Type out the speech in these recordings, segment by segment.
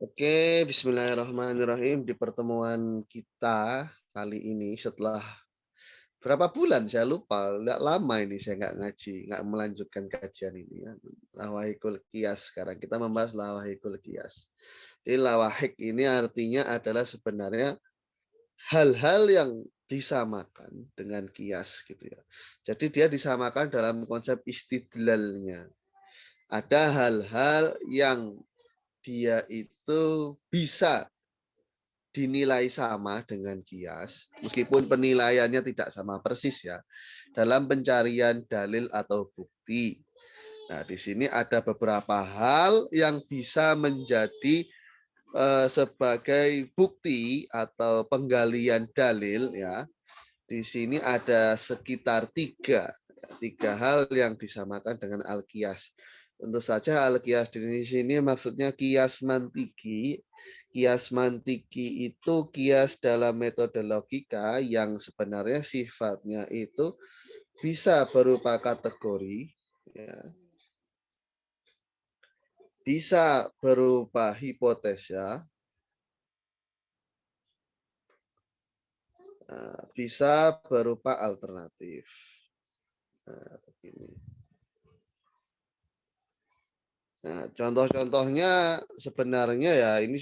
Oke, bismillahirrahmanirrahim. Di pertemuan kita kali ini setelah berapa bulan saya lupa, nggak lama ini saya nggak ngaji, nggak melanjutkan kajian ini ya. Lawahikul Qiyas sekarang kita membahas Lawahikul Qiyas. Jadi lawahik ini artinya adalah sebenarnya hal-hal yang disamakan dengan kias gitu ya. Jadi dia disamakan dalam konsep istidlalnya. Ada hal-hal yang dia itu bisa dinilai sama dengan kias, meskipun penilaiannya tidak sama persis ya, dalam pencarian dalil atau bukti. Nah, di sini ada beberapa hal yang bisa menjadi sebagai bukti atau penggalian dalil ya. Di sini ada sekitar tiga hal yang disamakan dengan al-qiyas. Tentu saja al-qiyas di sini maksudnya kias mantiki. Kias mantiki itu kias dalam metode logika yang sebenarnya sifatnya itu bisa berupa kategori, ya, bisa berupa hipotesa, bisa berupa alternatif. Nah, begini. Nah, contoh-contohnya sebenarnya ya ini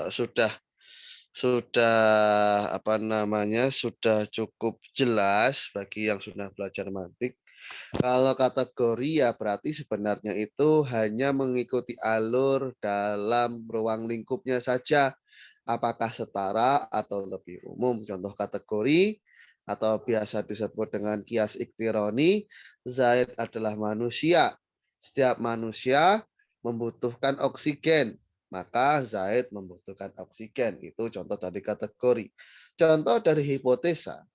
sudah apa namanya sudah cukup jelas bagi yang sudah belajar mantik. Kalau kategori ya berarti sebenarnya itu hanya mengikuti alur dalam ruang lingkupnya saja. Apakah setara atau lebih umum. Contoh kategori atau biasa disebut dengan kias iktironi, Zaid adalah manusia. Setiap manusia membutuhkan oksigen, maka Zaid membutuhkan oksigen. Itu contoh dari kategori. Contoh dari hipotesa,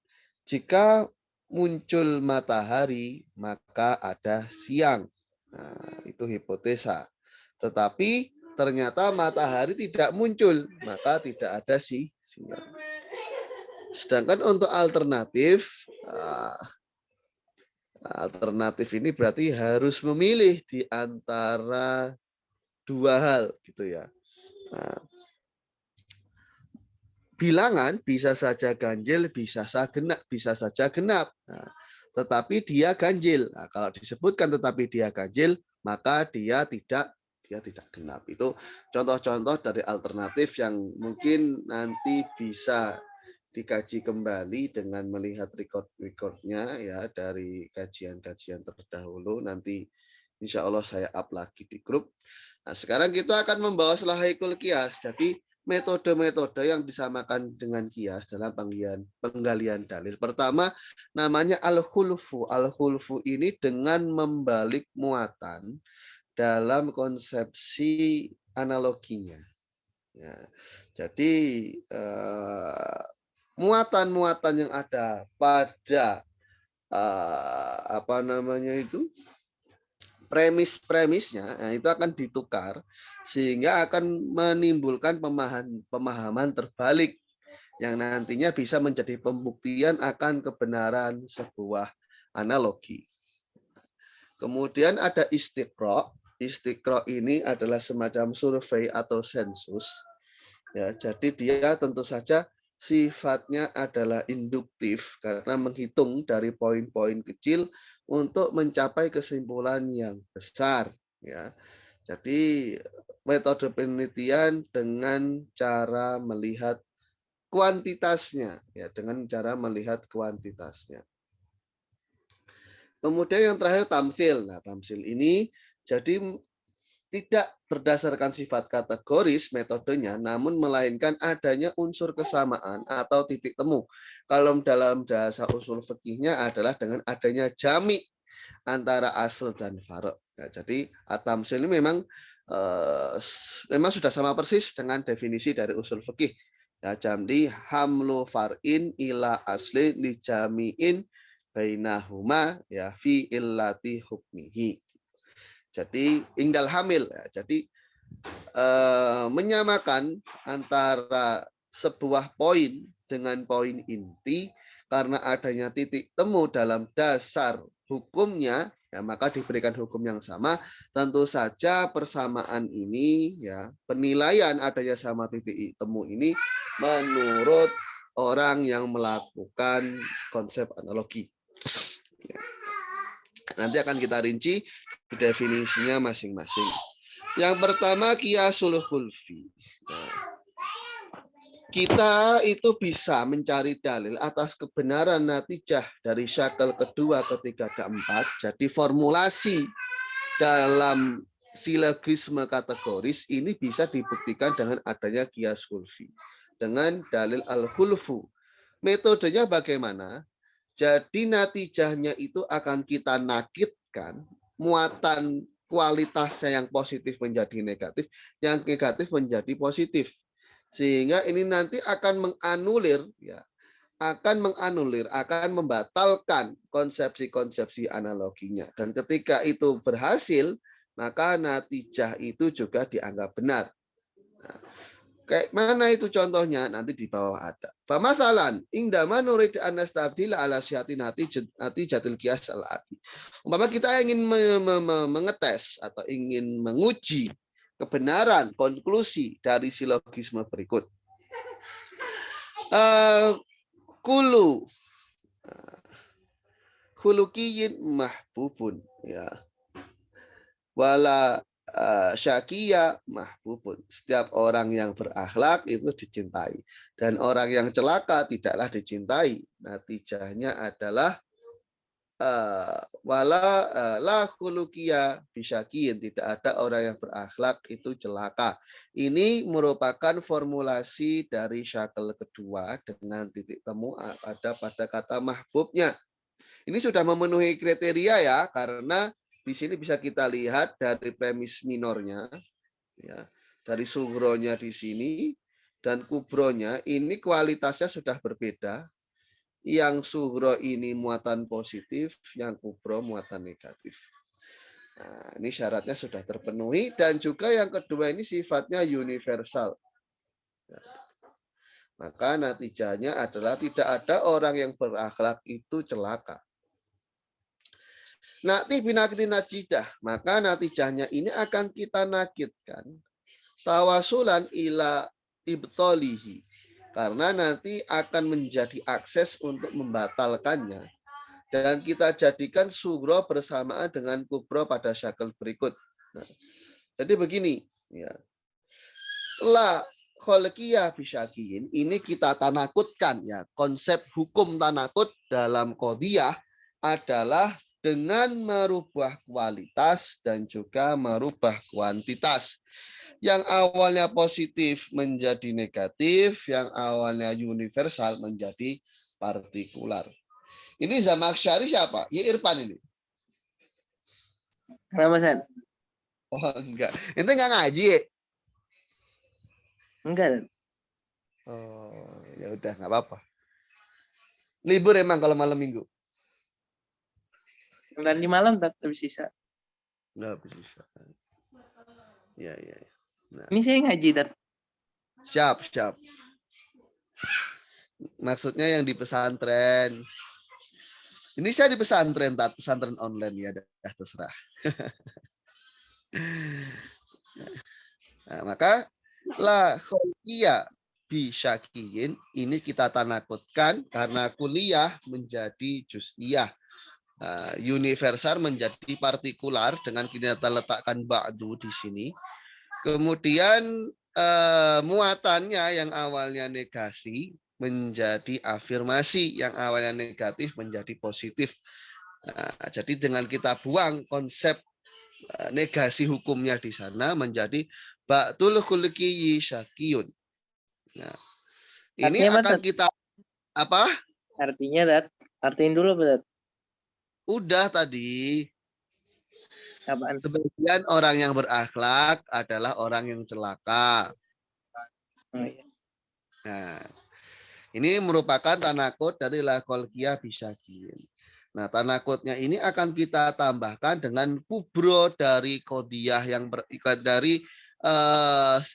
jika muncul matahari, maka ada siang. Nah, itu hipotesa. Tetapi ternyata matahari tidak muncul, maka tidak ada siang. Sedangkan untuk alternatif, alternatif ini berarti harus memilih di antara dua hal, gitu ya. Nah, bilangan bisa saja ganjil, bisa saja genap. Nah, tetapi dia ganjil. Nah, kalau disebutkan tetapi dia ganjil, maka dia tidak genap. Itu contoh-contoh dari alternatif yang mungkin nanti bisa dikaji kembali dengan melihat record-recordnya ya dari kajian-kajian terdahulu. Nanti insya Allah saya up lagi di grup. Nah, sekarang kita akan membahas lahikul qiyas. Jadi metode-metode yang disamakan dengan kias dalam penggalian dalil. Pertama, namanya al-khulfu. Al-khulfu ini dengan membalik muatan dalam konsepsi analoginya. Ya, jadi muatan-muatan yang ada pada apa namanya itu premis-premisnya, nah itu akan ditukar sehingga akan menimbulkan pemahaman terbalik yang nantinya bisa menjadi pembuktian akan kebenaran sebuah analogi. Kemudian ada istiqra. Istiqra ini adalah semacam survei atau sensus. Ya, jadi dia tentu saja sifatnya adalah induktif karena menghitung dari poin-poin kecil untuk mencapai kesimpulan yang besar. Ya, jadi metode penelitian dengan cara melihat kuantitasnya, ya dengan cara melihat kuantitasnya. Kemudian yang terakhir tamsil. Nah, tamsil ini jadi tidak berdasarkan sifat kategoris metodenya, namun melainkan adanya unsur kesamaan atau titik temu. Kalau dalam bahasa usul fikihnya adalah dengan adanya jami antara asal dan farq. Ya, jadi atamsil ini memang sudah sama persis dengan definisi dari usul fikih. Ya, jamdi hamlu far'in ila asli li jami'in bainahuma ya fi illati hukmihi. Jadi ingdal hamil. Ya, jadi menyamakan antara sebuah poin dengan poin inti karena adanya titik temu dalam dasar hukumnya Ya, maka diberikan hukum yang sama. Tentu saja persamaan ini, ya, penilaian adanya sama titik temu ini menurut orang yang melakukan konsep analogi. Ya. Nanti akan kita rinci definisinya masing-masing. Yang pertama kiasul khulfi. Nah, kita itu bisa mencari dalil atas kebenaran natijah dari syakel kedua, ketiga, keempat. Jadi formulasi dalam silogisme kategoris ini bisa dibuktikan dengan adanya kias khulfi. Dengan dalil al-khulfu. Metodenya bagaimana? Jadi natijahnya itu akan kita nakitkan, muatan kualitasnya yang positif menjadi negatif, yang negatif menjadi positif. Sehingga ini nanti akan menganulir, ya, akan membatalkan konsepsi-konsepsi analoginya. Dan ketika itu berhasil, maka natijah itu juga dianggap benar. Nah, kayak mana itu contohnya? Nanti di bawah ada. Famasalan, indama nurid anastabdila ala syati nati jatil kias al-ati. Umpama kita ingin mengetes atau ingin menguji kebenaran konklusi dari silogisme berikut. Kulu khulukiyin mahbubun, ya. Wala syakia mahbubun. Setiap orang yang berakhlak itu dicintai. Dan orang yang celaka tidaklah dicintai. Natijahnya adalah wala la khulukia bisyakin. Tidak ada orang yang berakhlak itu celaka. Ini merupakan formulasi dari syakel kedua dengan titik temu ada pada kata mahbubnya. Ini sudah memenuhi kriteria, ya, karena di sini bisa kita lihat dari premis minornya, ya, dari sugronya di sini dan kubronya ini kualitasnya sudah berbeda. Yang sugro ini muatan positif, yang kubro muatan negatif. Nah, ini syaratnya sudah terpenuhi dan juga yang kedua ini sifatnya universal. Maka natijahnya adalah tidak ada orang yang berakhlak itu celaka. Nakti binakti najidah, maka natijahnya ini akan kita nakitkan tawasulan ila ibtolihi, karena nanti akan menjadi akses untuk membatalkannya dan kita jadikan sugro bersamaan dengan kubro pada syakel berikut. Nah, jadi begini, ya. La kholqiyah bisyakiin ini kita tanakutkan, ya. Konsep hukum tanakut dalam qodiyah adalah dengan merubah kualitas dan juga merubah kuantitas. Yang awalnya positif menjadi negatif, yang awalnya universal menjadi partikular. Ini Zamakhsyari siapa? Ya Irfan ini. Kenapa, San? Oh, enggak. Itu enggak ngaji ya? Enggak. Oh, ya udah enggak apa-apa. Libur emang kalau malam minggu. Nanti malam tapi sisa. Enggak bisa. Ya. Nah. Ini saya ngaji, Dat. Siap. Maksudnya yang di pesantren. Ini saya di pesantren, pesantren online, ya, dah terserah. Nah, maka la kholqiyah bisyakiyin ini kita tanakutkan karena kuliah menjadi juz'iyah. Universal menjadi partikular dengan kita letakkan ba'du di sini. Kemudian muatannya yang awalnya negasi menjadi afirmasi, yang awalnya negatif menjadi positif. Jadi dengan kita buang konsep negasi hukumnya di sana menjadi ba'tul khulqiyyi syakiyun. Nah, ini Artinya akan apa, kita apa? Artinya, Dat. Artiin dulu, Dat. Udah tadi. Apaan? Sebagian orang yang berakhlak adalah orang yang celaka. Oh, iya. Nah, ini merupakan tanakut dari la kholqiyah bisyakiyin. Nah, tanakutnya ini akan kita tambahkan dengan kubro dari qodiyah yang dari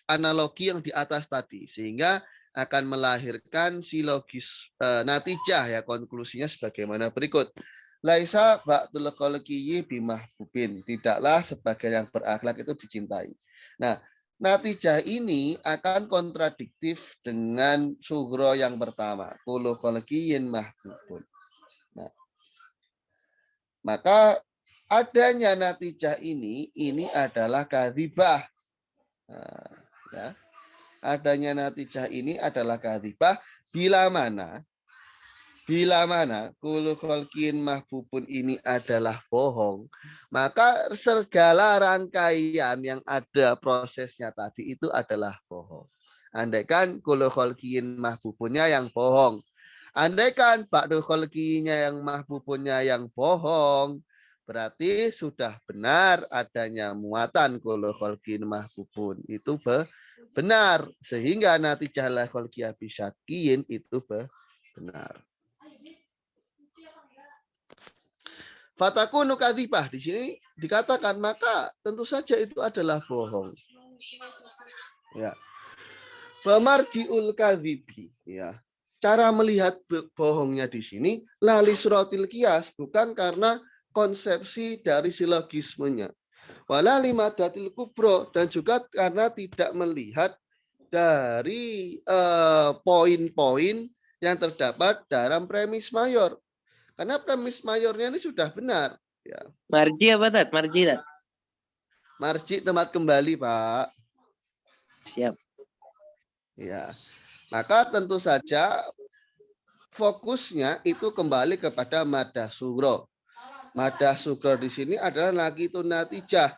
analogi yang di atas tadi, sehingga akan melahirkan silogis natijah, ya, konklusinya sebagaimana berikut. Laisa ba'dul khalqiyyi bimahbubin. Tidaklah sebagian yang berakhlak itu dicintai. Nah, natijah ini akan kontradiktif dengan sugro yang pertama. Kullu khalqiyyin mahbubun. Nah, maka adanya natijah ini adalah kadzibah. Nah, ya. Adanya natijah ini adalah kadzibah bila mana kullu khalqin mahbubun ini adalah bohong, maka segala rangkaian yang ada prosesnya tadi itu adalah bohong. Andaikan kullu khalqin mahbubunnya yang bohong, andaikan ba'du khalqinya yang mahbubunnya yang bohong, berarti sudah benar adanya muatan kullu khalqin mahbubun itu benar, sehingga natijah la khalqiyah bisyakiyin itu benar. Fatakunu kadzibah di sini dikatakan maka tentu saja itu adalah bohong. Ya. Famarjiul kadzibi, ya. Cara melihat bohongnya di sini lali suratil qiyas, bukan karena konsepsi dari silogismenya. Wala limadatil kubro, dan juga karena tidak melihat dari poin-poin yang terdapat dalam premis mayor. Karena premis mayornya ini sudah benar. Ya. Marji apa Tat? Marji Tat? Marji tempat kembali, Pak. Siap. Ya. Maka tentu saja fokusnya itu kembali kepada madah sugro. Madah sugro di sini adalah naqitu natijah.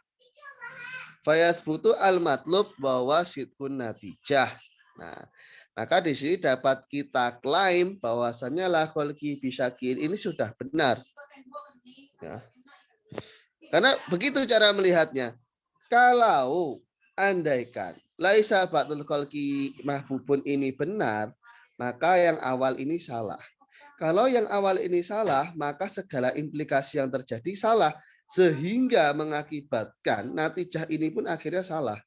Fayathbutu al-matlub bahwa sidkun natijah. Nah, maka di sini dapat kita klaim bahwasannya la khalqi bisyakin ini sudah benar. Ya. Karena begitu cara melihatnya. Kalau andaikan laisa ba'dul khalqi mahbubun ini benar, maka yang awal ini salah. Kalau yang awal ini salah, maka segala implikasi yang terjadi salah, sehingga mengakibatkan natijah ini pun akhirnya salah.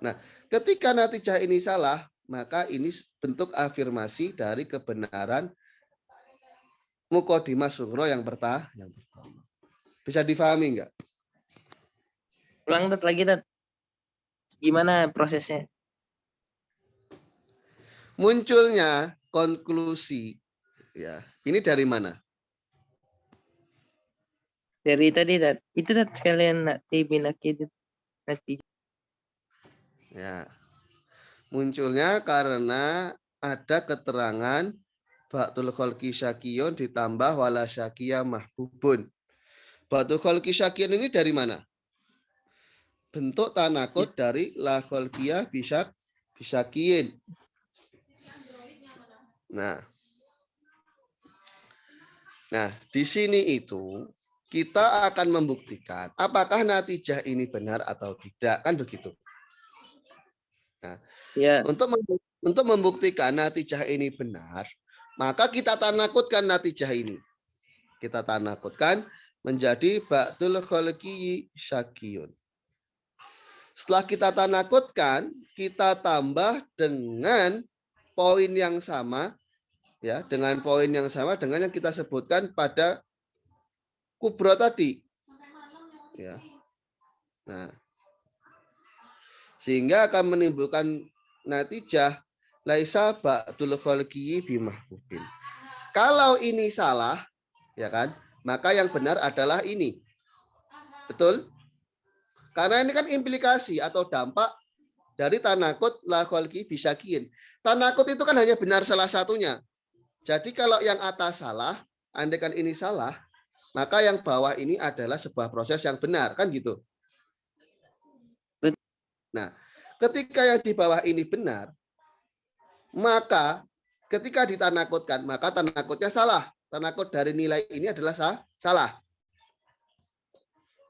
Nah, ketika natijah ini salah, maka ini bentuk afirmasi dari kebenaran muqaddimah sughra yang pertama. Bisa difahami enggak? Ulang Tat lagi Tat. Gimana prosesnya? Munculnya konklusi, ya. Ini dari mana? Dari tadi Tat. Itu Tat sekalian binakid nanti. Ya. Munculnya karena ada keterangan ba'dul khalqi syakiyun ditambah wala syakiyah mahbubun. Ba'dul khalqi syakiyun ini dari mana? Bentuk tanakut dari la khalqiyah bisyakiyin. Nah, di sini itu kita akan membuktikan apakah natijah ini benar atau tidak, kan begitu. Nah, Ya. untuk membuktikan natijah ini benar, maka kita tanakutkan natijah ini. Kita tanakutkan menjadi ba'dul khalqi syakiyun. Setelah kita tanakutkan, kita tambah dengan poin yang sama, ya, dengan poin yang sama dengan yang kita sebutkan pada kubro tadi. Ya. Nah, sehingga akan menimbulkan natijah laisa ba'dul khalqi bimahbubin. Kalau ini salah, ya kan? Maka yang benar adalah ini. Betul? Karena ini kan implikasi atau dampak dari tanakut la khalqi bisyakin. Tanakut itu kan hanya benar salah satunya. Jadi kalau yang atas salah, andaikan ini salah, maka yang bawah ini adalah sebuah proses yang benar, kan gitu. Nah, ketika yang di bawah ini benar, maka ketika ditanakutkan, maka tanakutnya salah. Tanakut dari nilai ini adalah salah.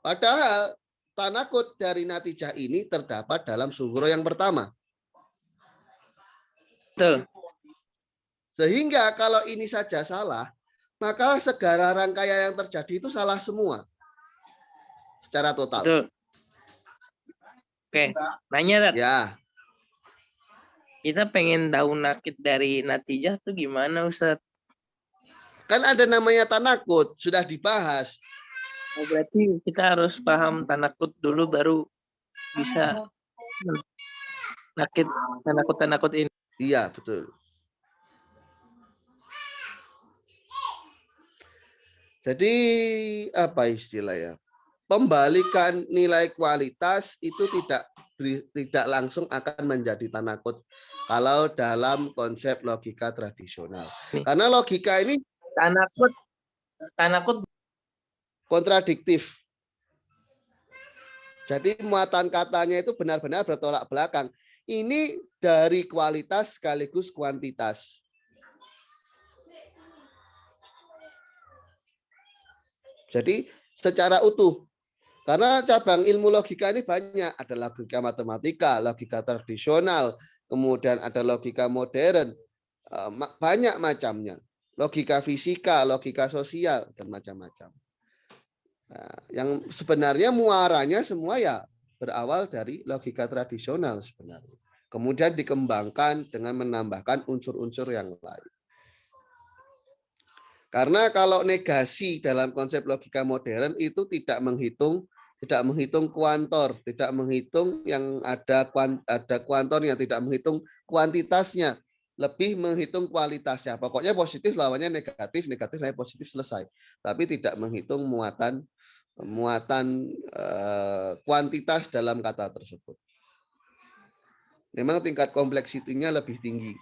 Padahal tanakut dari natijah ini terdapat dalam sughra yang pertama. Betul. Sehingga kalau ini saja salah, maka segala rangkaian yang terjadi itu salah semua. Secara total. Betul. Oke, nanya Tat. Ya. Kita pengen tahu nakid dari natijah tuh gimana Ustaz? Kan ada namanya tanakut, sudah dibahas. Oh, berarti kita harus paham tanakut dulu baru bisa tanakut ini. Iya, betul. Jadi apa istilahnya? Pembalikan nilai kualitas itu tidak langsung akan menjadi tanakut kalau dalam konsep logika tradisional. Karena logika ini Tanakut kontradiktif. Jadi muatan katanya itu benar-benar bertolak belakang. Ini dari kualitas sekaligus kuantitas. Jadi secara utuh. Karena cabang ilmu logika ini banyak. Ada logika matematika, logika tradisional, kemudian ada logika modern. Banyak macamnya. Logika fisika, logika sosial, dan macam-macam. Nah, yang sebenarnya muaranya semua ya berawal dari logika tradisional sebenarnya. Kemudian dikembangkan dengan menambahkan unsur-unsur yang lain. Karena kalau negasi dalam konsep logika modern itu tidak menghitung kuantor, tidak menghitung yang ada kuantornya, tidak menghitung kuantitasnya, lebih menghitung kualitasnya. Pokoknya positif lawannya negatif, negatif lawannya positif, selesai. Tapi tidak menghitung muatan kuantitas dalam kata tersebut. Memang tingkat kompleksitinya lebih tinggi.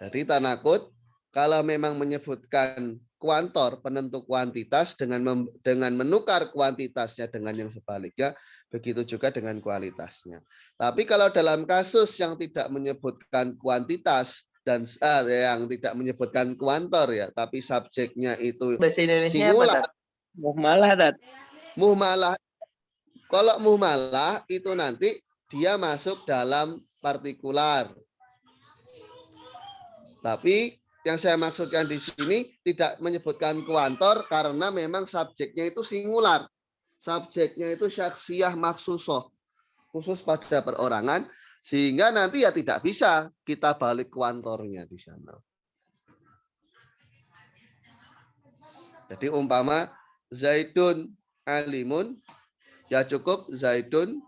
Jadi tanakut kalau memang menyebutkan kuantor penentu kuantitas dengan menukar kuantitasnya dengan yang sebaliknya, begitu juga dengan kualitasnya. Tapi kalau dalam kasus yang tidak menyebutkan kuantitas dan yang tidak menyebutkan kuantor ya, tapi subjeknya itu bahasa Indonesia singular. apa, muhmalah, Tat? Muhmalah. Kalau muhmalah itu nanti dia masuk dalam partikular. Tapi yang saya maksudkan di sini tidak menyebutkan kuantor karena memang subjeknya itu singular. Subjeknya itu syakhsiyah maksusoh, khusus pada perorangan, sehingga nanti ya tidak bisa kita balik kuantornya di sana. Jadi umpama Zaidun alimun, ya cukup Zaidun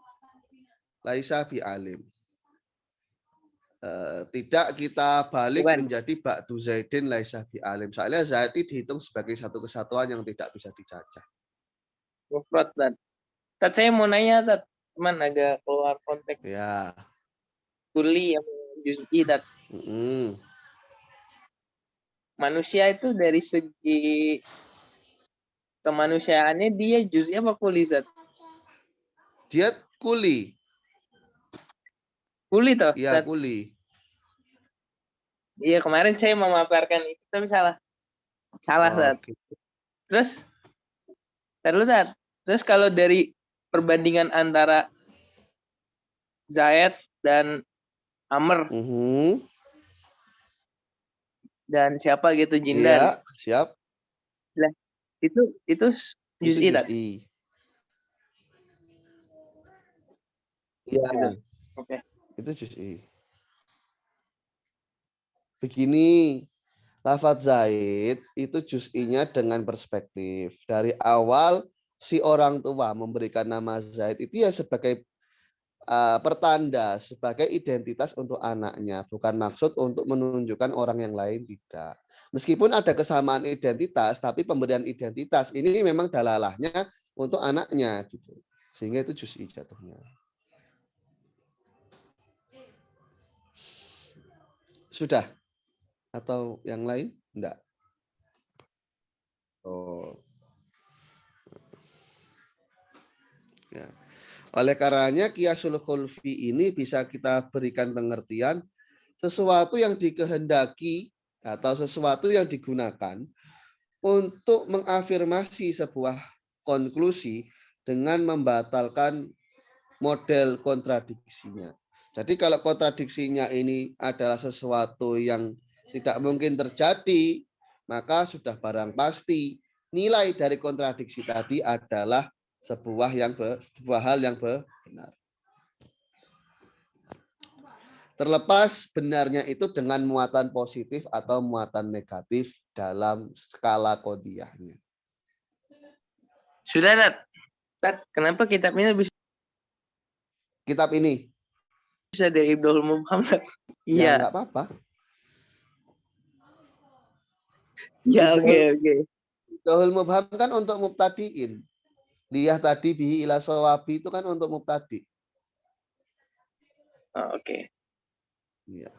laisa bi alim. Tidak kita balik menjadi ba'du Zaidin laisa bi alim. Soalnya Zaid dihitung sebagai satu kesatuan yang tidak bisa dicacah. Mufrad, Tat. Tat, saya mau nanya, Tat. Cuman agak keluar konteks. Ya. Kuli yang juz'i, Tat. Manusia itu dari segi kemanusiaannya dia juz'i apa kuli, Tat? Dia kuli. Kuli toh? Iya, kuli. Iya, kemarin saya memaparkan itu tapi salah. Salah, Tat. Okay. Terus Tat. Terus kalau dari perbandingan antara Zaid dan Amr dan siapa gitu, Jindan. Iya, siap. Nah, itu juz'i, Tat. Iya. Oke. Itu juz'i. Begini, lafadz Zaid itu juz'inya dengan perspektif. Dari awal si orang tua memberikan nama Zaid itu ya sebagai pertanda, sebagai identitas untuk anaknya. Bukan maksud untuk menunjukkan orang yang lain, tidak. Meskipun ada kesamaan identitas, tapi pemberian identitas ini memang dalalahnya untuk anaknya. Gitu. Sehingga itu juz'i jatuhnya. Sudah? Atau yang lain? Enggak. Oh. Ya. Oleh karenanya Qiyasul Khulfi ini bisa kita berikan pengertian sesuatu yang dikehendaki atau sesuatu yang digunakan untuk mengafirmasi sebuah konklusi dengan membatalkan model kontradiksinya. Jadi kalau kontradiksinya ini adalah sesuatu yang tidak mungkin terjadi, maka sudah barang pasti nilai dari kontradiksi tadi adalah sebuah hal yang benar. Terlepas benarnya itu dengan muatan positif atau muatan negatif dalam skala kodiyahnya. Sudah, Tat. Tat, kenapa kitab ini Kitab ini? bisa dari Ibnu Muhammad? Ya, Iya. nggak apa-apa. Ya, oke. Ibnu Mubham kan untuk mubtadiin. Liyah tadi bihi ila sawabi itu kan untuk mubtadi. Oh, oke. Ya.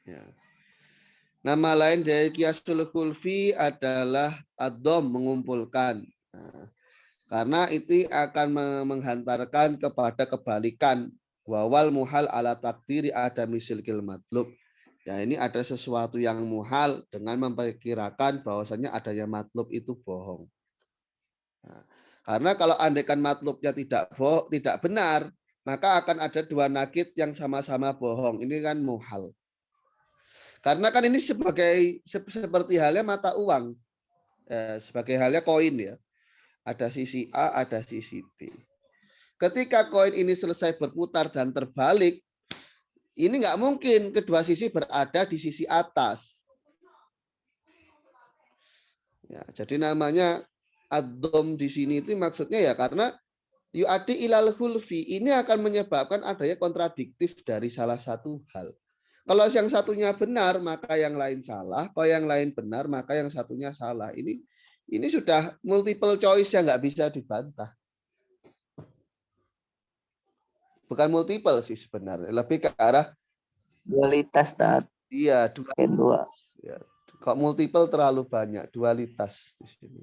Ya. Nama lain dari Qiyasul Khulfi adalah ad-dham, mengumpulkan. Nah, karena itu akan menghantarkan kepada kebalikan wawal muhal ala takdiri ada misilkil matlub. Ya, ini ada sesuatu yang muhal dengan memperkirakan bahwasanya adanya matlub itu bohong. Nah, karena kalau andaikan matlubnya tidak benar, maka akan ada dua nakid yang sama-sama bohong. Ini kan muhal. Karena kan ini seperti halnya mata uang, sebagai halnya koin ya. Ada sisi A, ada sisi B. Ketika koin ini selesai berputar dan terbalik, ini nggak mungkin kedua sisi berada di sisi atas. Ya, jadi namanya ad-dham di sini itu maksudnya ya karena yu'addi ilal khulfi, ini akan menyebabkan adanya kontradiktif dari salah satu hal. Kalau yang satunya benar, maka yang lain salah. Kalau yang lain benar, maka yang satunya salah. Ini sudah multiple choice yang nggak bisa dibantah. Bukan multiple sih sebenarnya, lebih ke arah Dualitas, Tat. iya, dualitas. Ya. Kalau multiple terlalu banyak, dualitas di sini.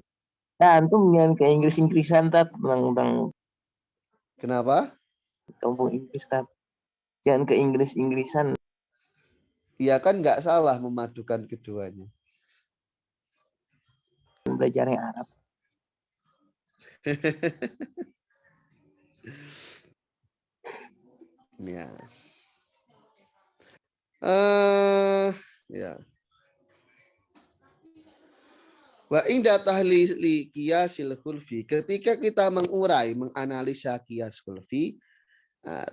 Nah, antum jangan ke Inggris-Inggrisan, Tat. Tentang Kenapa? kampung Inggris, Tat. Jangan ke Inggris-Inggrisan. Iya kan nggak salah memadukan keduanya. Belajar yang Arab. Ya. Ya. Wa inda tahlili qiyasil khulfi, ketika kita mengurai, menganalisa qiyas khulfi,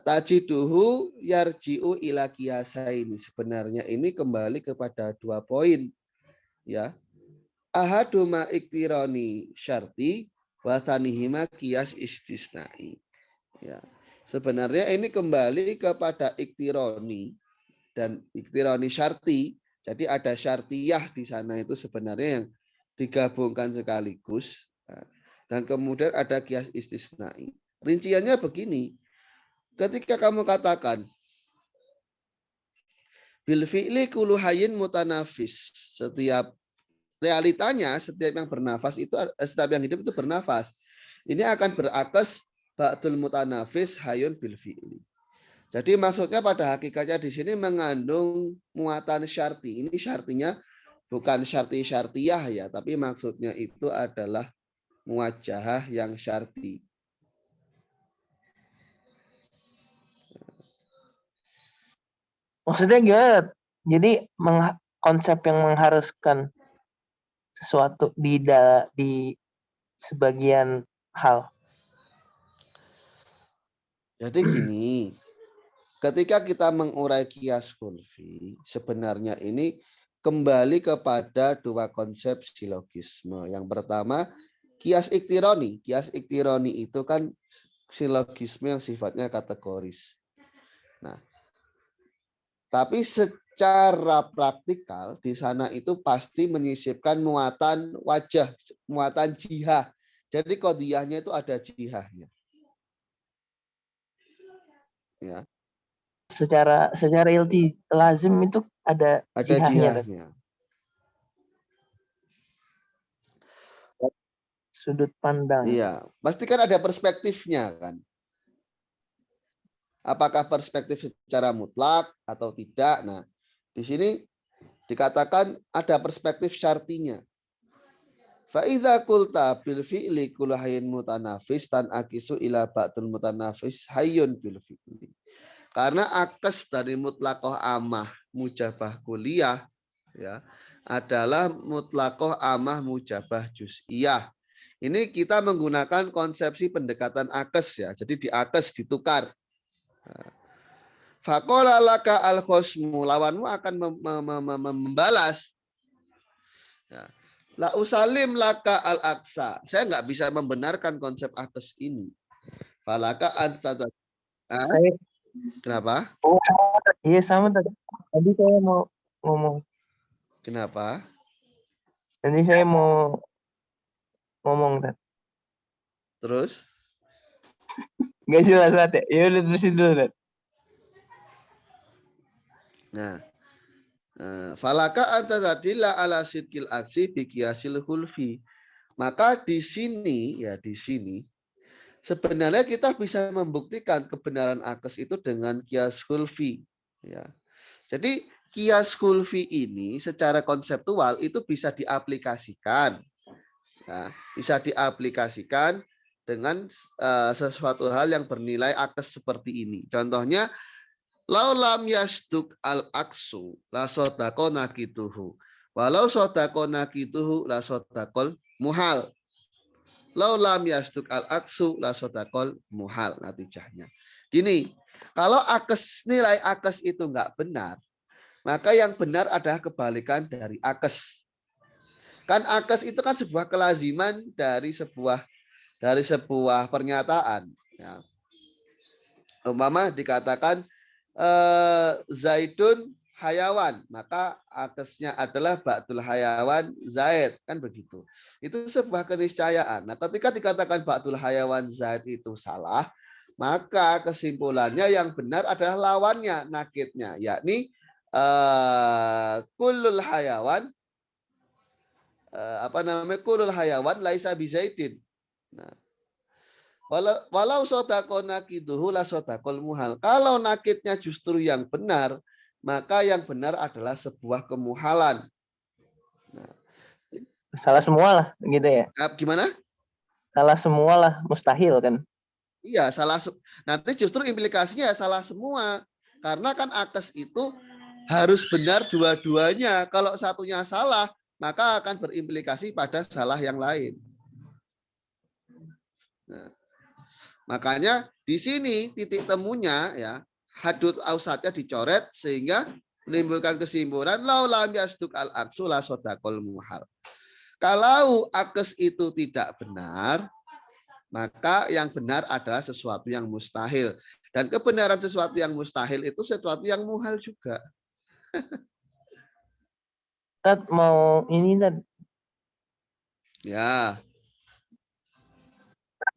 tajiduhu yarji'u ila qiyasaini. Sebenarnya ini kembali kepada dua poin, ya. Ahaduma iktironi syarti wa tsanihima qiyas istisnai. Ya. Sebenarnya ini kembali kepada iktironi dan iktironi syarti. Jadi ada syartiyah di sana itu sebenarnya yang digabungkan sekaligus. Dan kemudian ada qiyas istisnai. Rinciannya begini. Ketika kamu katakan bil fi'li kullu hayyin mutanafis, setiap realitanya setiap yang bernafas itu, setiap yang hidup itu bernafas. Ini akan berakas ba'dul mutanafis hayun bil fi'li. Jadi maksudnya pada hakikatnya di sini mengandung muatan syarti. Ini syartinya bukan syarti syartiyah ya, tapi maksudnya itu adalah muwajjahah yang syarti. Maksudnya gimana? Jadi konsep yang mengharuskan sesuatu di sebagian hal. Jadi gini, ketika kita mengurai qiyas khulfi, sebenarnya ini kembali kepada dua konsep silogisme. Yang pertama, qiyas iktironi. Qiyas iktironi itu kan silogisme yang sifatnya kategoris. Nah, tapi secara praktikal di sana itu pasti menyisipkan muatan wajah, muatan jihah. Jadi kodiyahnya itu ada jihahnya. Ya. Secara ilti lazim itu ada jihahnya. Sudut pandang. Iya, pasti kan ada perspektifnya kan. Apakah perspektif secara mutlak atau tidak? Nah, di sini dikatakan ada perspektif syartinya. Faiza kulta bil fi'li kullu hayyin mutanafis tan akisu ila ba'dul mutanafis hayyun bil fi'li. Karena akes dari mutlakoh amah mujabah kuliah ya adalah mutlakoh amah mujabah juz'iyah. Ini kita menggunakan konsepsi pendekatan akes ya. Jadi di akes ditukar. Faqala laka al-khosmu, lawanmu akan membalas. Ya. La usalim laka al-aqsa. Saya nggak bisa membenarkan konsep akes ini. Falaka ansata. Saya, Kenapa? oh, iya sama tadi. Tadi saya mau ngomong. Kenapa? Nanti saya mau ngomong tadi. Terus? Gak jelas tadi. Ya udah terusin dulu tadi. Nah, falaka antadilla ala sidqil aksi biqiyasil hulfi. Maka di sini sebenarnya kita bisa membuktikan kebenaran akes itu dengan kias hulfi. Ya. Jadi kias hulfi ini secara konseptual itu bisa diaplikasikan. Nah, bisa diaplikasikan dengan sesuatu hal yang bernilai akes seperti ini. Contohnya, laulam yasduk al-aksu la sodakona kituhu. Walau sodakona kituhu la sodakol muhal. Laulam yasduk al-aksu la sodakol muhal. Natijahnya. Gini, kalau nilai akes itu nggak benar, maka yang benar adalah kebalikan dari akes. Kan akes itu kan sebuah kelaziman dari sebuah pernyataan. Ya. Umpama dikatakan Zaidun hayawan, maka akesnya adalah ba'dul hayawan Zaid, kan begitu. Itu sebuah keniscayaan. Nah, ketika dikatakan ba'dul hayawan Zaid itu salah, maka kesimpulannya yang benar adalah lawannya, nakitnya, yakni kullul hayawan kullul hayawan laisa bizaidin. Nah, walau sodako nakiduhu la sodakol muhal. Kalau nakitnya justru yang benar, maka yang benar adalah sebuah kemuhalan. Nah, Salah semua lah gitu ya. Gimana? Salah semua lah, mustahil kan. Iya, salah. Nanti justru implikasinya salah semua. Karena kan akes itu harus benar dua-duanya. Kalau satunya salah, maka akan berimplikasi pada salah yang lain. Nah, makanya di sini titik temunya ya hadut ausatnya dicoret sehingga menimbulkan kesimpulan laulam yasduk al-aksu la sodakol muhal. Kalau akes itu tidak benar, maka yang benar adalah sesuatu yang mustahil. Dan kebenaran sesuatu yang mustahil itu sesuatu yang muhal juga. Tat mau ini Tat. Ya.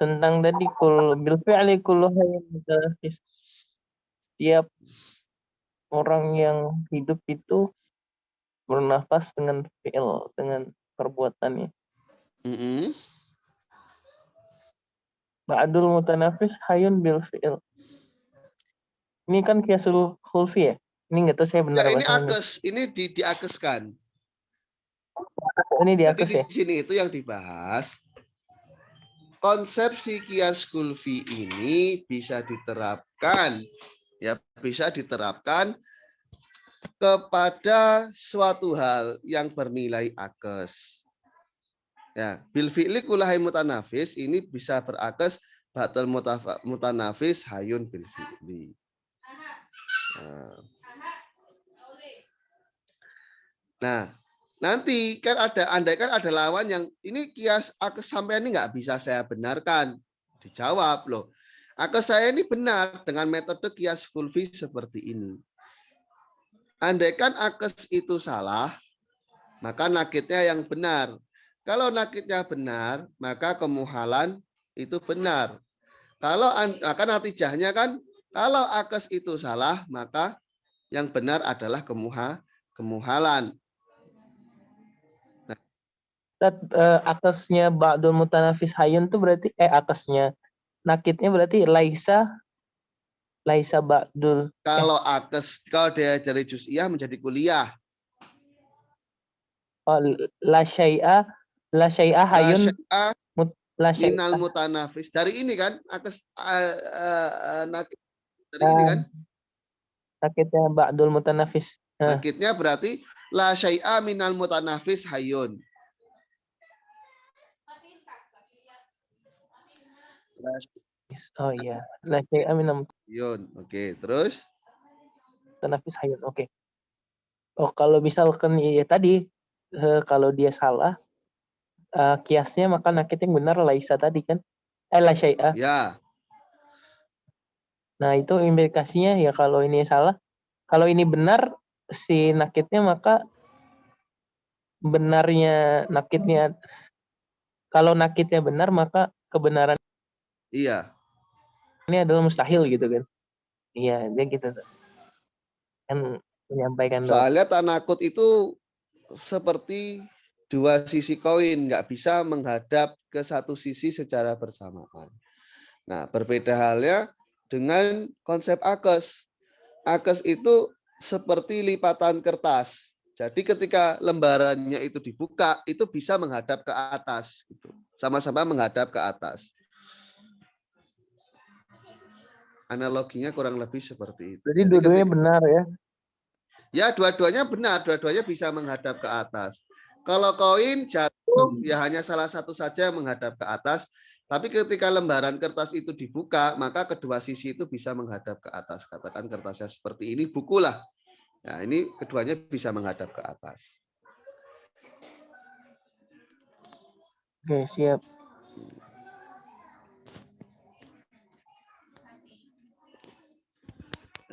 Tentang tadi bil fi'li kullu hayyin mutanafis. Setiap orang yang hidup itu bernafas dengan fi'il, dengan perbuatannya. Ba'dul mutanafis hayun bil fi'il. Ini kan kiasul khulfi ya? Ini nggak tahu saya benar Ya, apa ini salah. akes, ini diakeskan. Ini di Jadi akes di ya? sini itu yang dibahas konsepsi kias kulfi ini bisa diterapkan kepada suatu hal yang bernilai akes. Ya, bil fi'li kulahai mutanafis ini bisa berakes batal mutanafis hayun bil fi'li. Nah, nanti kan andai kan ada lawan yang ini kias akes sampai ini nggak bisa saya benarkan. Dijawab loh. Akes saya ini benar dengan metode kias kulfi seperti ini. Andai kan akes itu salah, maka nakitnya yang benar. Kalau nakitnya benar, maka kemuhalan itu benar. Kalau akan natijahnya kan, kalau akes itu salah, maka yang benar adalah kemuhalan. Akesnya ba'dul mutanafis hayun tuh berarti akesnya nakitnya berarti laisa ba'dul. Kalau akes, kalau dia dari juz'iyah menjadi kuliah. La syai'a hayun la syai'a minal mutanafis. Dari ini kan akes nakit dari ini kan. Nakitnya ba'dul mutanafis. Nakitnya berarti la syai'a minal mutanafis hayun. Oh iya, la syai'a minal Yun. Oke, terus? mutanafis hayyun. Oke. Oh, kalau misalkan ya tadi kalau dia salah kiasnya maka nakit yang benar laisa tadi kan. La syai'a. Ya, Nah, itu implikasinya ya kalau ini salah, kalau ini benar si nakitnya maka benarnya nakitnya, kalau nakitnya benar maka kebenaran iya. ini adalah mustahil gitu kan. Iya, dia gitu kan menyampaikan doang. Soalnya tanakut itu seperti dua sisi koin, nggak bisa menghadap ke satu sisi secara bersamaan. Nah, berbeda halnya dengan konsep akes. Akes itu seperti lipatan kertas. Jadi ketika lembarannya itu dibuka, itu bisa menghadap ke atas. Gitu. Sama-sama menghadap ke atas. Analoginya kurang lebih seperti itu. Jadi Jadi dua-duanya benar ya. ya dua-duanya benar, dua-duanya bisa menghadap ke atas. Kalau koin jatuh, ya hanya salah satu saja yang menghadap ke atas. Tapi ketika lembaran kertas itu dibuka, maka kedua sisi itu bisa menghadap ke atas. Katakan kertasnya seperti ini, buku lah. Nah, ini keduanya bisa menghadap ke atas. Oke, siap.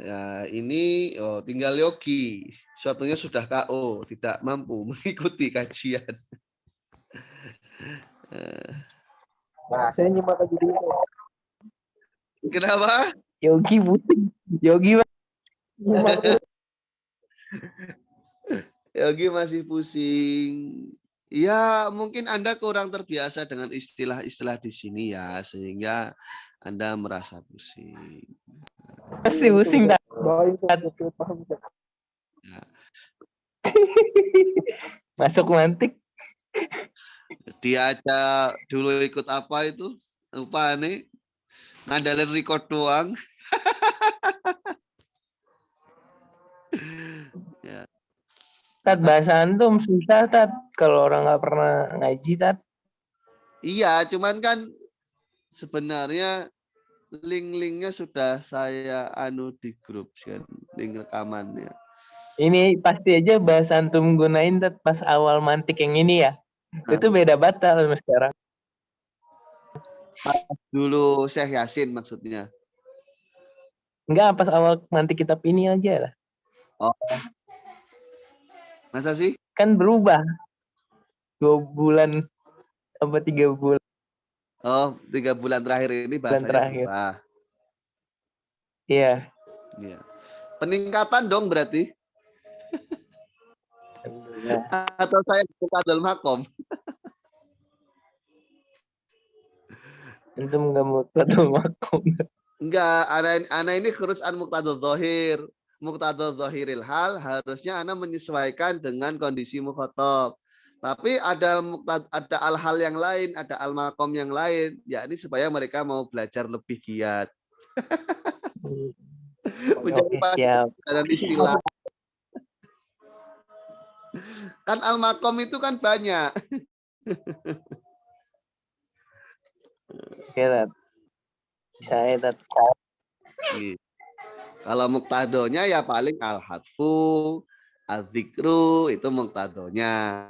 Ya, ini tinggal Yogi. Suatunya sudah KO, tidak mampu mengikuti kajian. Nah, saya nyimak aja dulu. Kenapa? Yogi pusing. Yogi nyimak dulu. Yogi masih pusing. Ya, mungkin Anda kurang terbiasa dengan istilah-istilah di sini ya, sehingga Anda merasa pusing. Masih pusing tak? Ya. Masuk mantik. Dia aja dulu ikut apa itu? Lupa nih. Ngandalin record doang. Ya. Tat, bahasa antum susah, Tat. Kalau orang nggak pernah ngaji, Tat. Iya, cuman kan sebenarnya link-linknya sudah saya anu di grup kan, link rekamannya. Ini pasti aja bahasa antum gunain, Tat, pas awal mantik yang ini ya. Itu beda batal sama sekarang. Dulu Syekh Yasin maksudnya. Enggak, pas awal mantik kitab ini aja lah. Oh. Masa sih? Kan berubah. 2 bulan apa 3 bulan Oh, 3 bulan terakhir ini bahasanya terakhir. berubah. Iya. Iya. Peningkatan dong berarti. Atau saya Muqtadul Makom. Antum nggak Muqtadul Makom. Enggak, ana ini khuruj an Muqtadul Zahir. Muqtadul Zahiril hal harusnya ana menyesuaikan dengan kondisi mukhatab. Tapi ada al-hal yang lain, ada al-makom yang lain, yakni supaya mereka mau belajar lebih giat. Mencari siap. dan istilah. Kan al-makom itu kan banyak. Oke, Tat. Bisa ya, Tat. Kalau muktadonya ya paling al-hadfu, al-dzikru itu muktadonya.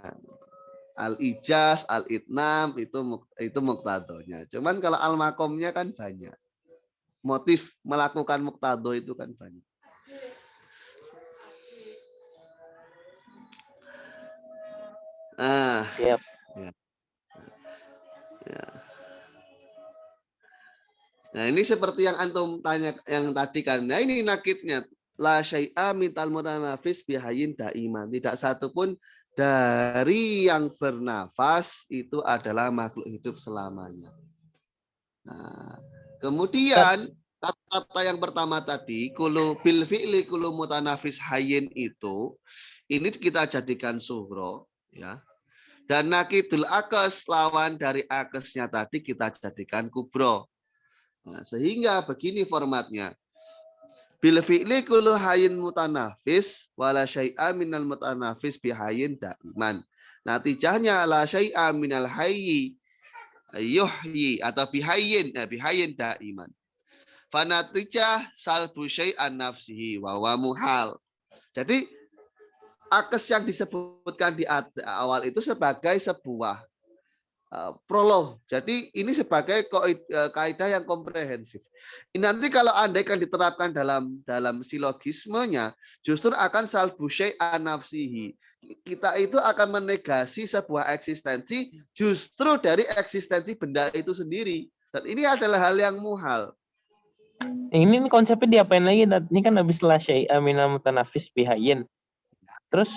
Al-ijaz, al-itnam itu muktadonya. Cuman kalau al-makomnya kan banyak. Motif melakukan muktado itu kan banyak. Siap. Ya. Ya. Nah, ini seperti yang antum tanya yang tadi kan. Nah, ini nakitnya. La syai'a mintal mutanafis bihayin daiman. Tidak satu pun dari yang bernafas itu adalah makhluk hidup selamanya. Nah, kemudian kata-kata yang pertama tadi, kulu bil fi'li kulu mutanafis hayyin itu, ini kita jadikan suhro, ya. Dan nakidul akes, lawan dari akesnya tadi kita jadikan kubro. Nah, sehingga begini formatnya. Bil fi'li kullu hayyin mutanafis wala syai'a minal mutanafis bihayyin daiman. Natijahnya la syai'a minal hayyi yuhyi atau bihayyin, bihayyin daiman. Fanatijah salbu syai'an nafsihi wa huwa muhal. Jadi akes yang disebutkan di awal itu sebagai sebuah prolog. Jadi ini sebagai kaidah yang komprehensif. Nanti kalau andaikan diterapkan dalam silogismenya, justru akan salbu syai'an nafsihi. Kita itu akan menegasi sebuah eksistensi justru dari eksistensi benda itu sendiri. Dan ini adalah hal yang muhal. Ini konsepnya diapain lagi? Ini kan habis la syai'a minal mutanafis bihayyin. Terus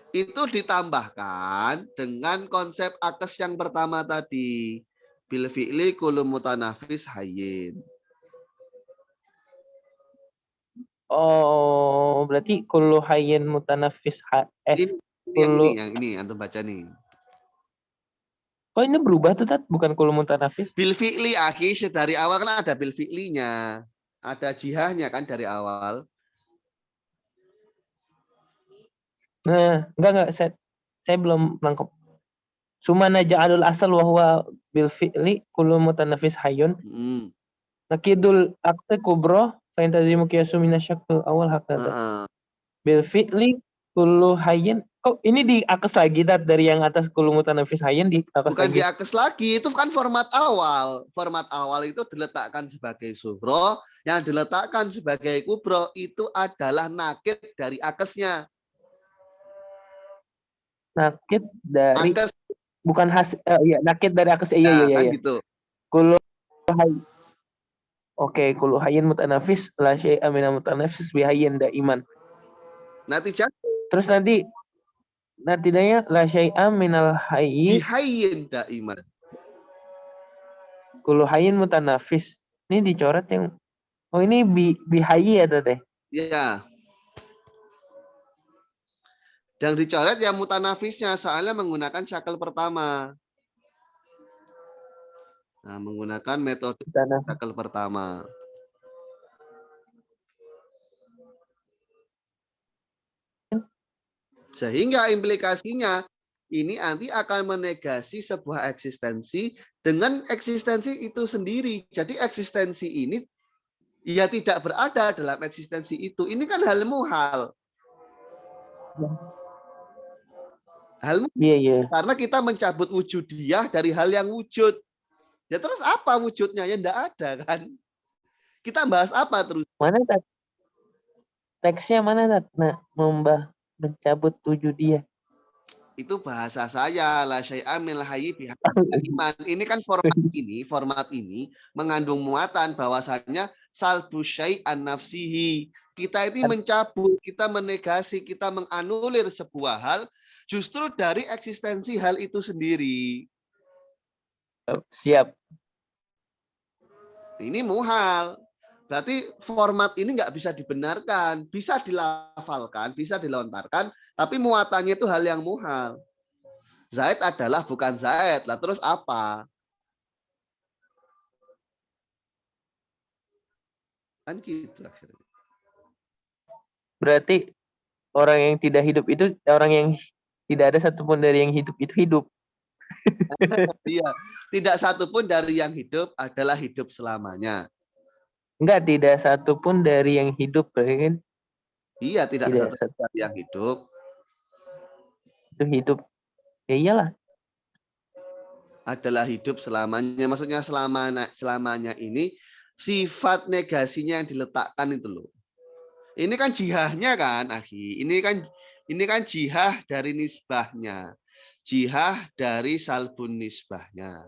itu ditambahkan dengan konsep akes yang pertama tadi, bil fi'li kullu mutanafis hayyin. Oh, berarti kullu hayyin mutanafis kullu ini antum baca nih. Kok ini berubah tuh, Tat? Bukan kullu mutanafis? Bil fi'li, akhi, dari awal kan ada bil fi'linya. Ada jihahnya kan dari awal. Nah, enggak. Saya belum nangkep. Sumana ja'alul asal wa huwa bil fi'li kullu mutanafis hayyun. Nakidul akte kubro fa intazimu qiyasu minasyakil awal hakata. Bil fi'li kullu hayyin. Kok ini diakes lagi, Tat, dari yang atas kullu mutanafis hayyin diakes bukan lagi? diakes lagi, itu kan format awal. Format awal itu diletakkan sebagai sugro, yang diletakkan sebagai kubro itu adalah nakid dari akesnya. Nakid dari akes. Bukan nakid dari akes. Iya. Kan gitu. Kullu hayyin. Oke, kullu hayyin mutanafis la syai'a minal mutanafis bihayyin daiman. Terus nantinya la syai'a minal hayyi bihayyin daiman. Kullu hayyin mutanafis. Ini dicoret yang ini bihayyi ya, Teh? Iya. Yang dicoret yang mutanafisnya, soalnya menggunakan syakal pertama. Nah, menggunakan metode syakal pertama. Sehingga implikasinya ini nanti akan menegasi sebuah eksistensi dengan eksistensi itu sendiri. Jadi eksistensi ini ya tidak berada dalam eksistensi itu. Ini kan hal muhal. Iya. Karena kita mencabut wujudiyah dari hal yang wujud. Ya terus apa wujudnya? Ya enggak ada kan. Kita bahas apa terus? Mana, Tat? Teksnya mana, Tat? Nah, mencabut wujudiyah. Itu bahasa saya, la syai'an minal hayyi bihayyin. Ini kan format ini mengandung muatan bahwasanya salbu syai'an nafsihi. Kita ini mencabut, kita menegasi, kita menganulir sebuah hal justru dari eksistensi hal itu sendiri. Siap. Ini muhal. Berarti format ini nggak bisa dibenarkan, bisa dilafalkan, bisa dilontarkan, tapi muatannya itu hal yang muhal. Zaid adalah bukan Zaid. Lah terus apa? Kan gitu akhirnya. Berarti orang yang tidak hidup itu, orang yang tidak ada satupun dari yang hidup itu hidup. Iya, tidak satupun dari yang hidup adalah hidup selamanya. Enggak, tidak satupun dari yang hidup, kan? Iya, tidak satu dari yang hidup. Itu hidup. Ya iyalah. Adalah hidup selamanya. Maksudnya selamanya ini sifat negasinya yang diletakkan itu loh. Ini kan jihahnya kan, akhi. Ini kan jihah dari nisbahnya. Jihah dari salbun nisbahnya.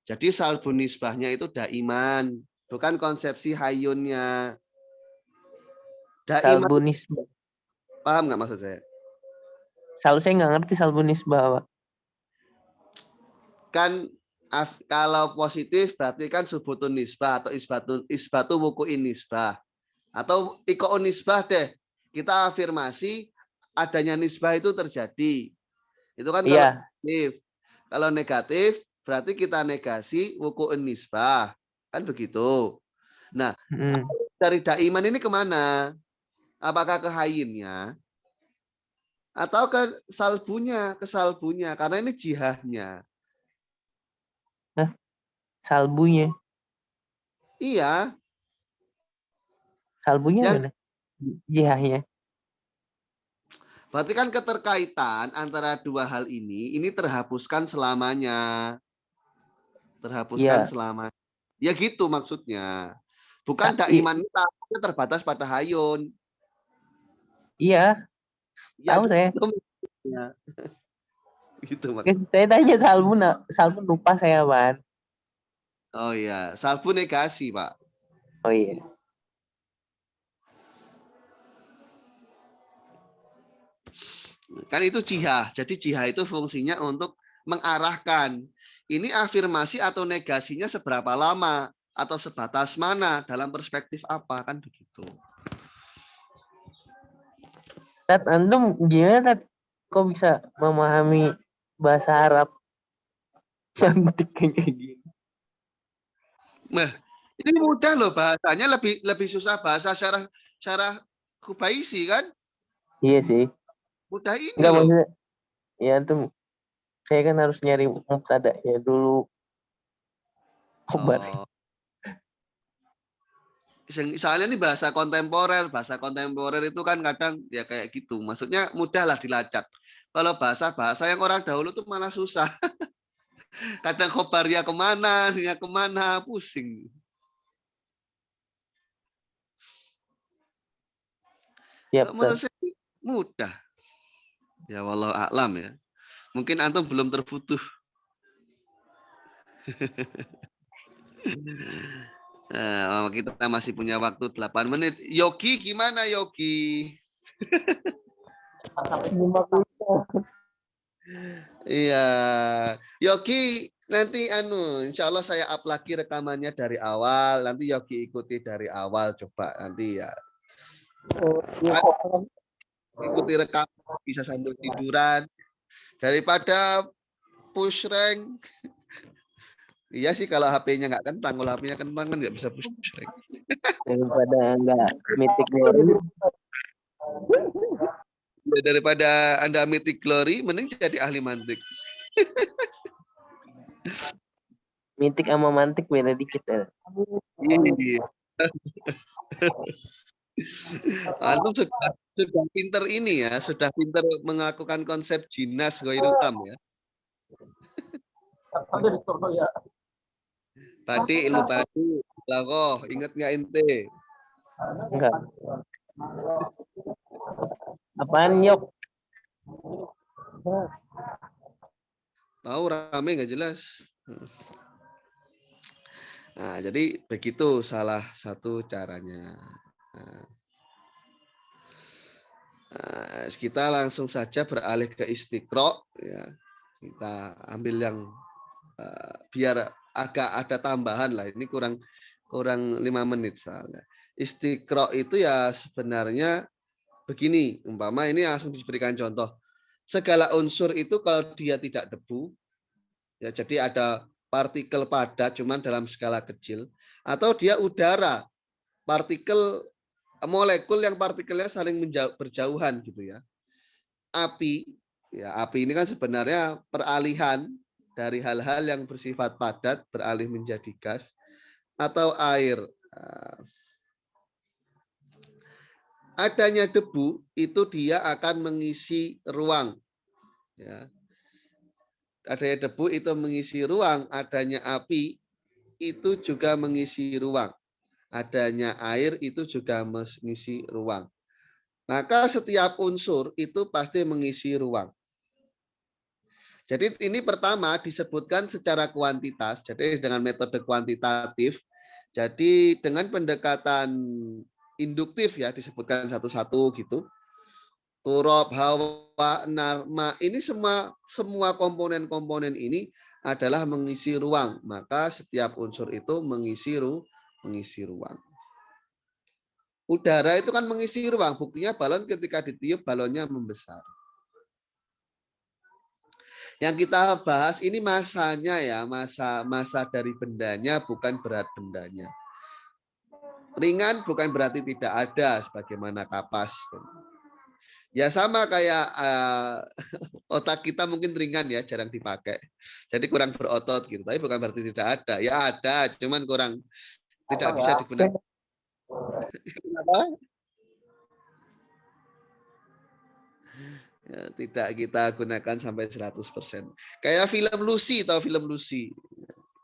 Jadi salbun nisbahnya itu daiman, bukan konsepsi hayunnya. Salbun nisbah. Paham nggak maksud saya? Saya nggak ngerti salbun nisbah, Pak. Kan kalau positif berarti kan subutun nisbah atau isbatu wuku'in nisbah. Atau iko'un nisbah deh. Kita afirmasi adanya nisbah itu terjadi. Itu kan kalau positif. Kalau negatif berarti kita negasi wuku'un nisbah. Kan begitu. Nah, dari daiman ini kemana? Apakah ke hayinnya? Atau ke salbunya? Ke salbunya. Karena ini jihahnya. Hah? Salbunya. Iya, Salbunya yang mana? Jihahnya. berarti kan keterkaitan antara dua hal ini terhapuskan selamanya. Terhapuskan Iya. selama. Ya gitu maksudnya. Bukan Tapi daiman itu terbatas pada hayun. iya, Ya tahu saya. gitu maksudnya. Gitu maksudnya. Saya tanya Salbu lupa saya, Ban. Oh iya, salbu negasi, Pak. Oh iya. Kan itu jihah. Jadi jihah itu fungsinya untuk mengarahkan. Ini afirmasi atau negasinya seberapa lama atau sebatas mana dalam perspektif apa kan begitu. Tat, antum gimana, Tat? Kok bisa memahami bahasa Arab cantik kayak gini? Nah, ini mudah loh bahasanya lebih susah bahasa syarah Kubaisi kan? Iya sih. Mudah ini Enggak loh. maksudnya, ya antum, saya kan harus nyari mubtada ya dulu. Khobar. Oh, soalnya ini bahasa kontemporer itu kan kadang ya kayak gitu. Maksudnya mudah lah dilacak. Kalau bahasa-bahasa yang orang dahulu tuh malah susah. Kadang khobarnya kemana, dia kemana, pusing. Ya, Kalau menurut betul. saya mudah. Ya walau a'lam ya. Mungkin antum belum terbutuh. Kita masih punya waktu 8 menit. Yogi gimana Yogi? 50. Iya, Yogi nanti insya Allah saya up lagi rekamannya dari awal. Nanti Yogi ikuti dari awal coba nanti ya. Oh, iya. Ikuti rekam bisa sambil tiduran daripada push rank. Iya sih kalau HP-nya nggak kentang, kalau HP-nya kentang kan nggak bisa push rank. Daripada enggak mythic glory. Ya, daripada Anda mythic glory, mending jadi ahli mantik. Mythic sama mantik beda dikit ya. Iya. Antum sudah pinter ini ya, sudah pinter melakukan konsep jinas goirutam ya. Tadi ilu badu, lagoh, ingat nggak ente? Enggak. Apaan, Yok? Tahu rame nggak jelas. Nah, jadi begitu salah satu caranya. Nah, kita langsung saja beralih ke istiqro. Ya. Kita ambil yang biar agak ada tambahan lah. Ini kurang 5 menit soalnya. Istiqro itu ya sebenarnya begini, umpama ini langsung diberikan contoh. Segala unsur itu kalau dia tidak debu, ya jadi ada partikel padat cuman dalam skala kecil, atau dia udara, partikel molekul yang partikelnya saling berjauhan gitu ya. Api, ya api ini kan sebenarnya peralihan dari hal-hal yang bersifat padat beralih menjadi gas atau air. Adanya debu itu dia akan mengisi ruang. Ya. Adanya debu itu mengisi ruang, adanya api itu juga mengisi ruang. Adanya air itu juga mengisi ruang. Maka setiap unsur itu pasti mengisi ruang. Jadi ini pertama disebutkan secara kuantitas, jadi dengan metode kuantitatif. Jadi dengan pendekatan induktif ya disebutkan satu-satu gitu. Turab, hawa, narma, ini semua komponen-komponen ini adalah mengisi ruang. Maka setiap unsur itu mengisi ruang. Udara itu kan mengisi ruang. Buktinya balon ketika ditiup balonnya membesar. Yang kita bahas ini masanya ya, masa dari bendanya bukan berat bendanya. Ringan bukan berarti tidak ada sebagaimana kapas. Ya sama kayak otak kita mungkin ringan ya, jarang dipakai. Jadi kurang berotot gitu. Tapi bukan berarti tidak ada. Ya ada, cuman kurang tidak bisa digunakan. Ya, tidak kita gunakan sampai 100%. Kayak film Lucy, tahu film Lucy?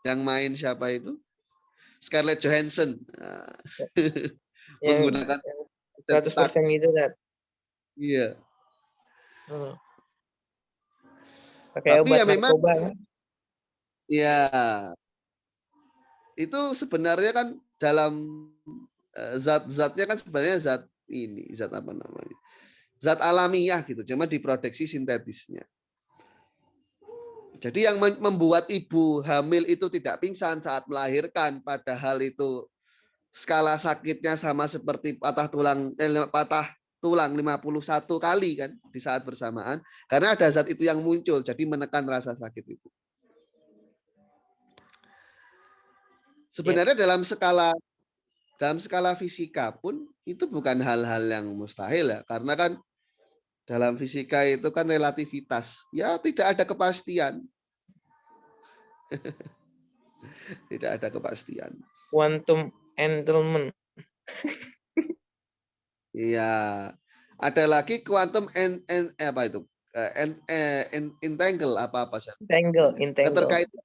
Yang main siapa itu? Scarlett Johansson. Nah, yang menggunakan 100% itu kan. Iya. Pakai Tapi obat ya memang narkoba kan. ya itu sebenarnya kan dalam zat-zatnya kan sebenarnya zat ini, zat apa namanya? Zat alamiah gitu, cuma diproduksi sintetisnya. Jadi yang membuat ibu hamil itu tidak pingsan saat melahirkan, padahal itu skala sakitnya sama seperti patah tulang 51 kali kan di saat bersamaan, karena ada zat itu yang muncul, jadi menekan rasa sakit itu. Sebenarnya dalam skala fisika pun itu bukan hal-hal yang mustahil ya, karena kan dalam fisika itu kan relativitas, ya tidak ada kepastian. Tidak ada kepastian. Quantum entanglement. Iya. Ada lagi quantum apa itu? Entangle apa sih? Entangle. Keterkaitan.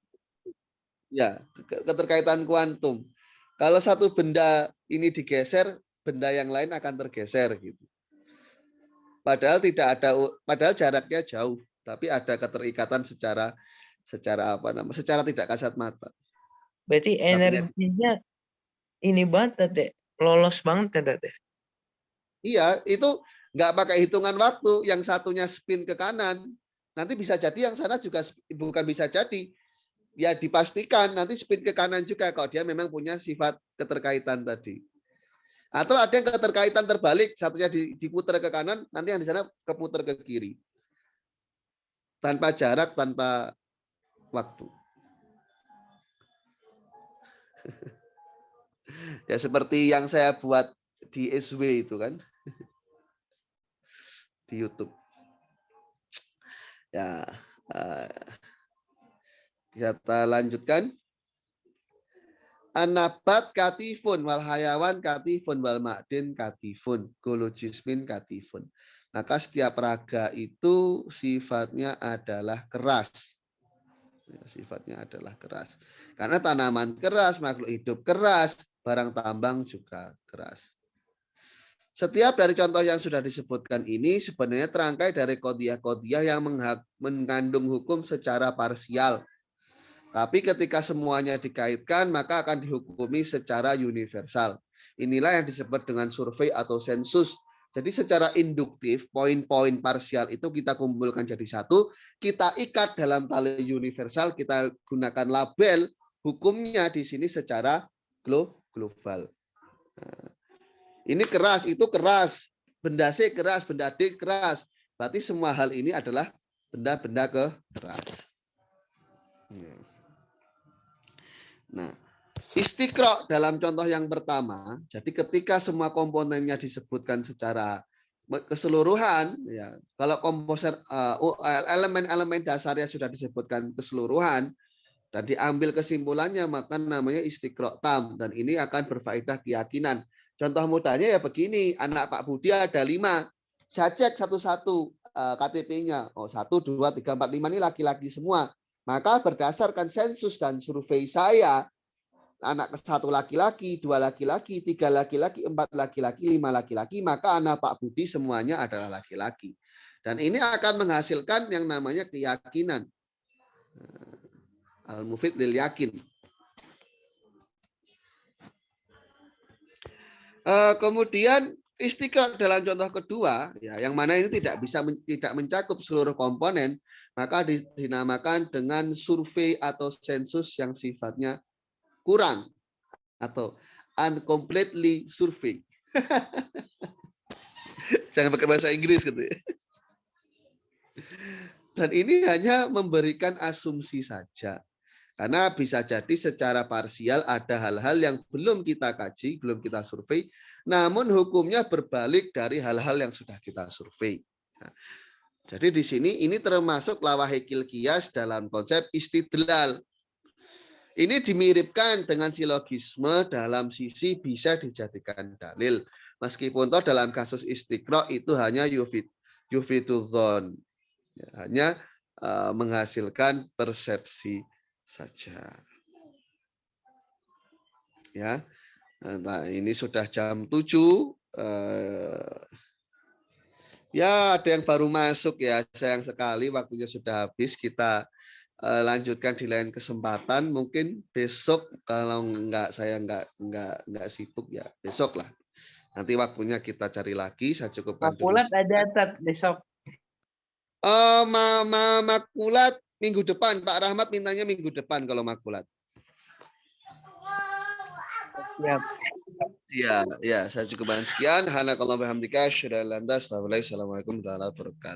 Ya, keterkaitan kuantum. Kalau satu benda ini digeser, benda yang lain akan tergeser gitu. Padahal jaraknya jauh, tapi ada keterikatan secara tidak kasat mata. Berarti energinya ini banget deh, lolos banget kan deh. Iya, itu nggak pakai hitungan waktu. Yang satunya spin ke kanan, nanti bisa jadi yang sana juga bukan bisa jadi. Ya dipastikan nanti spin ke kanan juga kalau dia memang punya sifat keterkaitan tadi. Atau ada yang keterkaitan terbalik, satunya diputar ke kanan, nanti yang di sana keputar ke kiri. Tanpa jarak, tanpa waktu. Ya seperti yang saya buat di SW itu kan. Di YouTube. Ya, kita lanjutkan. Anabat katifun wal hayawan katifun wal ma'din katifun golojismin katifun. Maka setiap raga itu sifatnya adalah keras. Ya, sifatnya adalah keras. Karena tanaman keras, makhluk hidup keras, barang tambang juga keras. Setiap dari contoh yang sudah disebutkan ini sebenarnya terangkai dari kodiah-kodiah yang mengandung hukum secara parsial. Tapi ketika semuanya dikaitkan, maka akan dihukumi secara universal. Inilah yang disebut dengan survei atau sensus. Jadi secara induktif, poin-poin parsial itu kita kumpulkan jadi satu, kita ikat dalam tali universal, kita gunakan label hukumnya di sini secara global. Nah, ini keras, itu keras. Benda C keras, benda D keras. Berarti semua hal ini adalah benda-benda keras. Nah, istiqra dalam contoh yang pertama, jadi ketika semua komponennya disebutkan secara keseluruhan, ya, kalau komposer elemen-elemen dasarnya sudah disebutkan keseluruhan dan diambil kesimpulannya, maka namanya istiqra tam, dan ini akan berfaedah keyakinan. Contoh mudahnya ya begini, anak Pak Budi ada 5, saya cek satu-satu KTP-nya, 1, 2, 3, 4, 5 ini laki-laki semua. Maka berdasarkan sensus dan survei saya, anak satu laki-laki, 2 laki-laki, 3 laki-laki, 4 laki-laki, 5 laki-laki, maka anak Pak Budi semuanya adalah laki-laki. Dan ini akan menghasilkan yang namanya keyakinan. Al-mufid lil yakin. Kemudian istiqra dalam contoh kedua, ya, yang mana ini tidak mencakup seluruh komponen, maka dinamakan dengan survei atau sensus yang sifatnya kurang atau uncompletely survey. Jangan pakai bahasa Inggris gitu ya. Dan ini hanya memberikan asumsi saja. Karena bisa jadi secara parsial ada hal-hal yang belum kita kaji, belum kita survei, namun hukumnya berbalik dari hal-hal yang sudah kita survei. Nah, jadi di sini ini termasuk lawahikil qiyas dalam konsep istidlal. Ini dimiripkan dengan silogisme dalam sisi bisa dijadikan dalil. Meskipun toh dalam kasus istiqra itu hanya yufidudzon, hanya menghasilkan persepsi saja. Ya, nah ini sudah jam 7. Ya, ada yang baru masuk ya. Sayang sekali waktunya sudah habis. Kita lanjutkan di lain kesempatan. Mungkin besok kalau saya nggak sibuk ya besok lah. Nanti waktunya kita cari lagi. Saya cukupkan dulu. Makulat ada Tat besok. Makulat minggu depan. Pak Rahmat mintanya minggu depan kalau makulat. Siap. Ya, saya cukupkan sekian. Hanakallahu bihamdika, asyhadu an la ilaha illa anta, astaghfiruka wa atubu ilaik. Assalamualaikum warahmatullahi wabarakatuh.